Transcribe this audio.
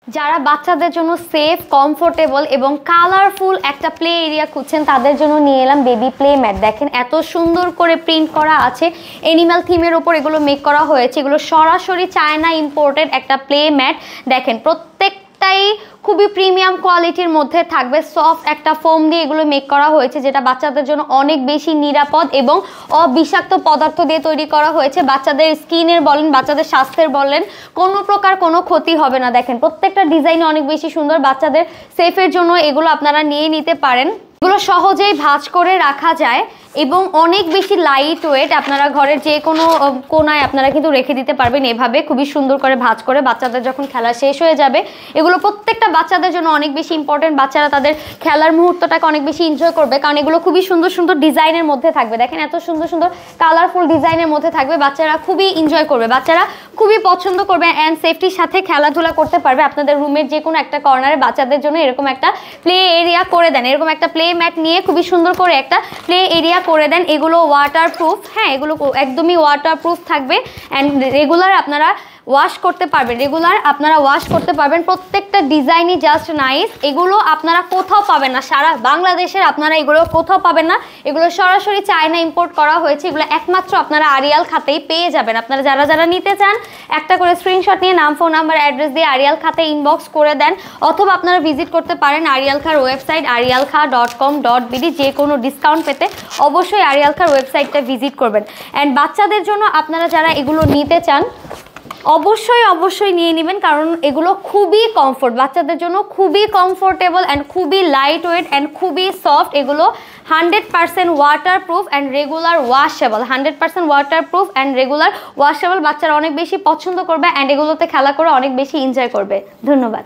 যারা বাচ্চাদের জন্য সেফ, কমফোর্টেবল এবং কালারফুল একটা প্লে এরিয়া খুঁজছেন তাদের জন্য নিয়ে এলাম বেবি প্লে ম্যাট। দেখেন এত সুন্দর করে প্রিন্ট করা আছে, এনিম্যাল থিমের ওপর এগুলো মেক করা হয়েছে। এগুলো সরাসরি চায়না ইম্পোর্টেড একটা প্লে ম্যাট। দেখেন প্রত্যেকটাই খুবই প্রিমিয়াম কোয়ালিটির মধ্যে থাকবে। সফট একটা ফোম দিয়ে এগুলো মেক করা হয়েছে, যেটা বাচ্চাদের জন্য অনেক বেশি নিরাপদ এবং অবিষাক্ত পদার্থ দিয়ে তৈরি করা হয়েছে। বাচ্চাদের স্কিনের বলেন, বাচ্চাদের স্বাস্থ্যের বলেন, কোনো প্রকার কোনো ক্ষতি হবে না। দেখেন প্রত্যেকটা ডিজাইন অনেক বেশি সুন্দর। বাচ্চাদের সেফের জন্য এগুলো আপনারা নিয়ে নিতে পারেন। এগুলো সহজেই ভাঁজ করে রাখা যায় এবং অনেক বেশি লাইট ওয়েট। আপনারা ঘরের যে কোনো কোনায় আপনারা কিন্তু রেখে দিতে পারবেন এভাবে খুবই সুন্দর করে ভাঁজ করে। বাচ্চাদের যখন খেলা শেষ হয়ে যাবে, এগুলো প্রত্যেকটা বাচ্চাদের জন্য অনেক বেশি ইম্পর্টেন্ট। বাচ্চারা তাদের খেলার মুহূর্তটাকে অনেক বেশি এনজয় করবে, কারণ এগুলো খুবই সুন্দর সুন্দর ডিজাইনের মধ্যে থাকবে। দেখেন এত সুন্দর সুন্দর কালারফুল ডিজাইনের মধ্যে থাকবে, বাচ্চারা খুবই এনজয় করবে, বাচ্চারা খুবই পছন্দ করবে অ্যান্ড সেফটির সাথে খেলাধুলা করতে পারবে। আপনাদের রুমের যে কোনো একটা কর্নারে বাচ্চাদের জন্য এরকম একটা প্লে এরিয়া করে দেন, এরকম একটা প্লে ম্যাট নিয়ে খুবই সুন্দর করে একটা প্লে এরিয়া করে দেন। এগুলো ওয়াটারপ্রুফ, হ্যাঁ এগুলো একদমই ওয়াটারপ্রুফ থাকবে অ্যান্ড রেগুলার আপনারা ওয়াশ করতে পারবেন, প্রত্যেকটা ডিজাইনই জাস্ট নাইস। এগুলো আপনারা কোথাও পাবেন না, সারা বাংলাদেশের আপনারা এগুলো কোথাও পাবেন না। এগুলো সরাসরি চায়না ইম্পোর্ট করা হয়েছে। এগুলো একমাত্র আপনারা আরিয়াল খাতেই পেয়ে যাবেন। আপনারা যারা যারা নিতে চান একটা করে স্ক্রিনশট নিয়ে নাম, ফোন নাম্বার, অ্যাড্রেস দিয়ে আরিয়াল খাতে ইনবক্স করে দেন, অথবা আপনারা ভিজিট করতে পারেন আরিয়াল খার ওয়েবসাইট arialkha.com.bd। যে কোনো ডিসকাউন্ট পেতে অবশ্যই আরিয়াল খার ওয়েবসাইটটা ভিজিট করবেন। অ্যান্ড বাচ্চাদের জন্য আপনারা যারা এগুলো নিতে চান অবশ্যই নিয়ে নেবেন, কারণ এগুলো খুবই কমফোর্ট, বাচ্চাদের জন্য খুবই কমফোর্টেবল অ্যান্ড খুবই লাইট ওয়েট অ্যান্ড খুবই সফট। এগুলো 100% waterproof and regular washable, 100% waterproof and regular washable. বাচ্চারা অনেক বেশি পছন্দ করবে অ্যান্ড এগুলোতে খেলা করে অনেক বেশি এনজয় করবে। ধন্যবাদ।